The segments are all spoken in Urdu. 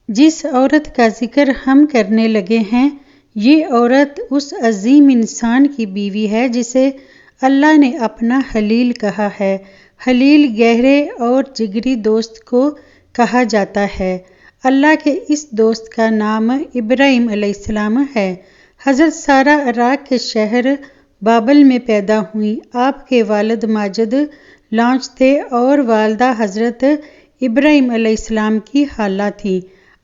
جس عورت کا ذکر ہم کرنے لگے ہیں، یہ عورت اس عظیم انسان کی بیوی ہے جسے اللہ نے اپنا خلیل کہا ہے۔ خلیل گہرے اور جگری دوست کو کہا جاتا ہے۔ اللہ کے اس دوست کا نام ابراہیم علیہ السلام ہے۔ حضرت سارہ عراق کے شہر بابل میں پیدا ہوئیں۔ آپ کے والد ماجد لاؤنچ تھے اور والدہ حضرت ابراہیم علیہ السلام کی خالہ تھیں۔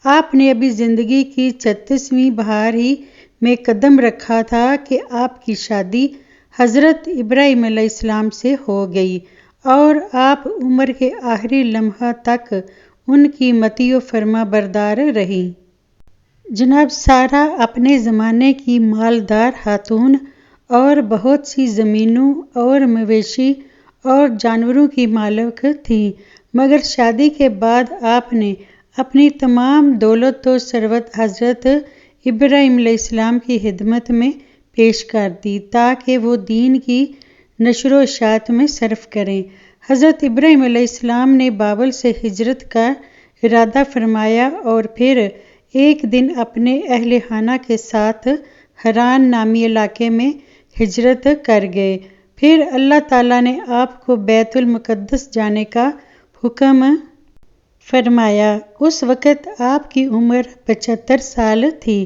آپ نے ابھی زندگی کی 36ویں بہار ہی میں قدم رکھا تھا کہ آپ کی شادی حضرت ابراہیم علیہ السلام سے ہو گئی اور آپ عمر کے آخری لمحہ تک ان کی مطیع و فرما بردار رہیں۔ جناب سارہ اپنے زمانے کی مالدار خاتون اور بہت سی زمینوں اور مویشی اور جانوروں کی مالک تھیں، مگر شادی کے بعد آپ نے اپنی تمام دولت و ثروت حضرت ابراہیم علیہ السلام کی خدمت میں پیش کر دی تاکہ وہ دین کی نشر و اشاعت میں صرف کریں۔ حضرت ابراہیم علیہ السلام نے بابل سے ہجرت کا ارادہ فرمایا اور پھر ایک دن اپنے اہل خانہ کے ساتھ حران نامی علاقے میں ہجرت کر گئے۔ پھر اللہ تعالیٰ نے آپ کو بیت المقدس جانے کا حکم فرمایا۔ اس وقت آپ کی عمر 75 سال تھی۔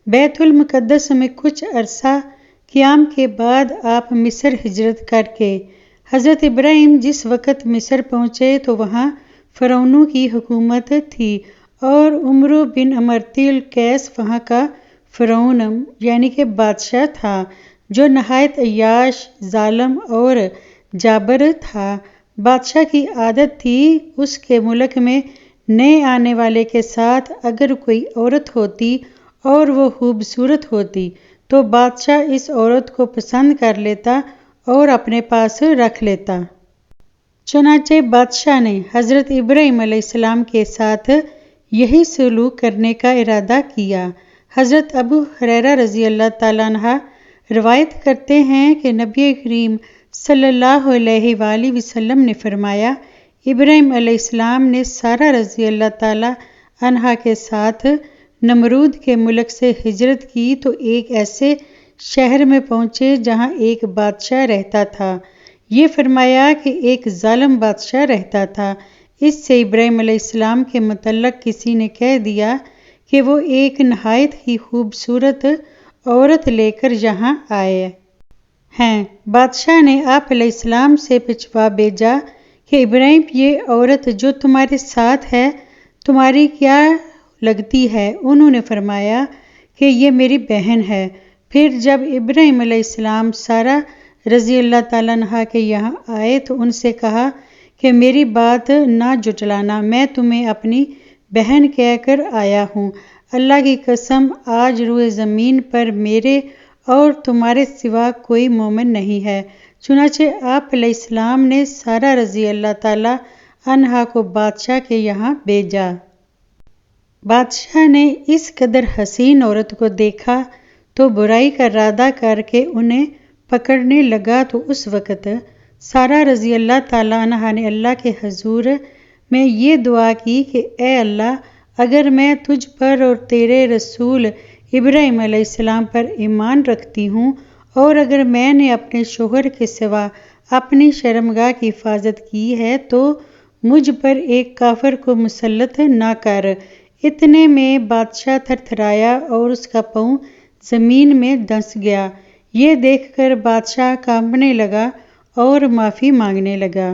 بیت المقدس میں کچھ عرصہ قیام کے بعد آپ مصر ہجرت کر کے حضرت ابراہیم جس وقت مصر پہنچے تو وہاں فرعونوں کی حکومت تھی اور عمرو بن امرتی القیس وہاں کا فرعون یعنی کہ بادشاہ تھا جو نہایت عیاش، ظالم اور جابر تھا۔ بادشاہ کی عادت تھی اس کے ملک میں نئے آنے والے کے ساتھ اگر کوئی عورت ہوتی اور وہ خوبصورت ہوتی تو بادشاہ اس عورت کو پسند کر لیتا اور اپنے پاس رکھ لیتا۔ چنانچہ بادشاہ نے حضرت ابراہیم علیہ السلام کے ساتھ یہی سلوک کرنے کا ارادہ کیا۔ حضرت ابو ہریرہ رضی اللہ تعالیٰ عنہ روایت کرتے ہیں کہ نبی کریم صلی اللہ علیہ وآلہ وسلم نے فرمایا، ابراہیم علیہ السلام نے سارہ رضی اللہ تعالیٰ عنہا کے ساتھ نمرود کے ملک سے ہجرت کی تو ایک ایسے شہر میں پہنچے جہاں ایک بادشاہ رہتا تھا۔ یہ فرمایا کہ ایک ظالم بادشاہ رہتا تھا۔ اس سے ابراہیم علیہ السلام کے متعلق کسی نے کہہ دیا کہ وہ ایک نہایت ہی خوبصورت عورت لے کر یہاں آئے ہیں۔ بادشاہ نے آپ علیہ السلام سے پوچھوا بھیجا کہ ابراہیم یہ عورت جو تمہارے ساتھ ہے تمہاری کیا لگتی ہے؟ انہوں نے فرمایا کہ یہ میری بہن ہے۔ پھر جب ابراہیم علیہ السلام سارہ رضی اللہ تعالیٰ عنہ کے یہاں آئے تو ان سے کہا کہ میری بات نہ جھٹلانا، میں تمہیں اپنی بہن کہہ کر آیا ہوں۔ اللہ کی قسم آج روئے زمین پر میرے اور تمہارے سوا کوئی مومن نہیں ہے۔ چنانچہ آپ علیہ السلام نے سارہ رضی اللہ تعالیٰ عنہا کو بادشاہ کے یہاں بھیجا۔ بادشاہ نے اس قدر حسین عورت کو دیکھا تو برائی کا ارادہ کر کے انہیں پکڑنے لگا تو اس وقت سارہ رضی اللہ تعالیٰ عنہا نے اللہ کے حضور میں یہ دعا کی کہ اے اللہ، اگر میں تجھ پر اور تیرے رسول ابراہیم علیہ السلام پر ایمان رکھتی ہوں اور اگر میں نے اپنے شوہر کے سوا اپنی شرمگاہ کی حفاظت کی ہے تو مجھ پر ایک کافر کو مسلط نہ کر۔ اتنے میں بادشاہ تھرتھرایا اور اس کا پاؤں زمین میں دھنس گیا۔ یہ دیکھ کر بادشاہ کانپنے لگا اور معافی مانگنے لگا۔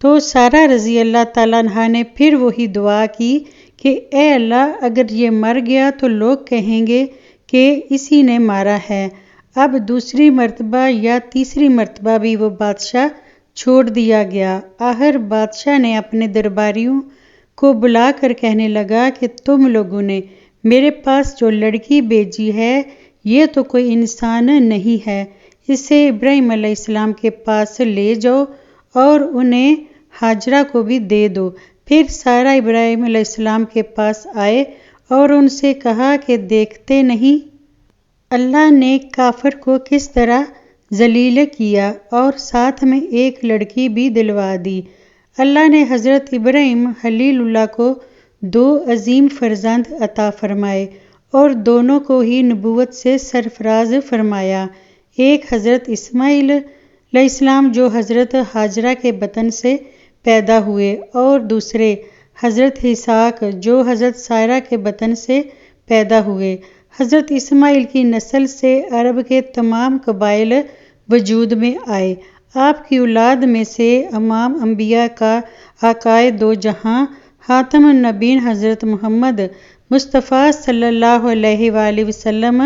تو سارہ رضی اللہ تعالیٰ عنہا نے پھر وہی دعا کی کہ اے اللہ، اگر یہ مر گیا تو لوگ کہیں گے کہ اسی نے مارا ہے۔ اب دوسری مرتبہ یا تیسری مرتبہ بھی وہ بادشاہ چھوڑ دیا گیا۔ آخر بادشاہ نے اپنے درباریوں کو بلا کر کہنے لگا کہ تم لوگوں نے میرے پاس جو لڑکی بھیجی ہے یہ تو کوئی انسان نہیں ہے، اسے ابراہیم علیہ السلام کے پاس لے جاؤ اور انہیں ہاجرہ کو بھی دے دو۔ پھر سارہ ابراہیم علیہ السلام کے پاس آئے اور ان سے کہا کہ دیکھتے نہیں اللہ نے کافر کو کس طرح ذلیل کیا اور ساتھ میں ایک لڑکی بھی دلوا دی۔ اللہ نے حضرت ابراہیم خلیل اللہ کو 2 عظیم فرزند عطا فرمائے اور دونوں کو ہی نبوت سے سرفراز فرمایا۔ ایک حضرت اسماعیل علیہ السلام جو حضرت ہاجرہ کے بطن سے پیدا ہوئے اور دوسرے حضرت اسحاق جو حضرت سارہ کے بطن سے پیدا ہوئے۔ حضرت اسماعیل کی نسل سے عرب کے تمام قبائل وجود میں آئے۔ آپ کی اولاد میں سے امام انبیاء کا آقائے دو جہاں خاتم النبیین حضرت محمد مصطفیٰ صلی اللہ علیہ وآلہ وسلم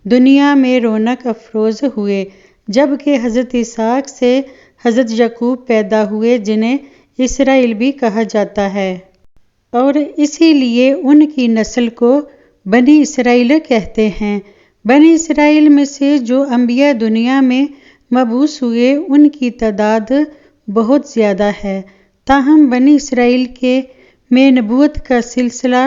دنیا میں رونق افروز ہوئے، جبکہ حضرت اسحاق سے حضرت یعقوب پیدا ہوئے جنہیں اسرائیل بھی کہا جاتا ہے، اور اسی لیے ان کی نسل کو بنی اسرائیل کہتے ہیں۔ بنی اسرائیل میں سے جو انبیاء دنیا میں مبعوث ہوئے ان کی تعداد بہت زیادہ ہے، تاہم بنی اسرائیل میں نبوت کا سلسلہ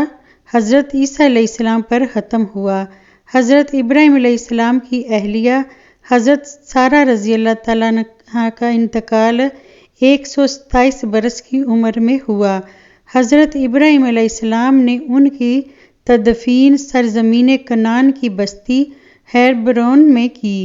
حضرت عیسیٰ علیہ السلام پر ختم ہوا۔ حضرت ابراہیم علیہ السلام کی اہلیہ حضرت سارہ رضی اللہ تعالیٰ عنہا کا انتقال 127 برس کی عمر میں ہوا۔ حضرت ابراہیم علیہ السلام نے ان کی تدفین سرزمین کنعان کی بستی ہیبرون میں کی۔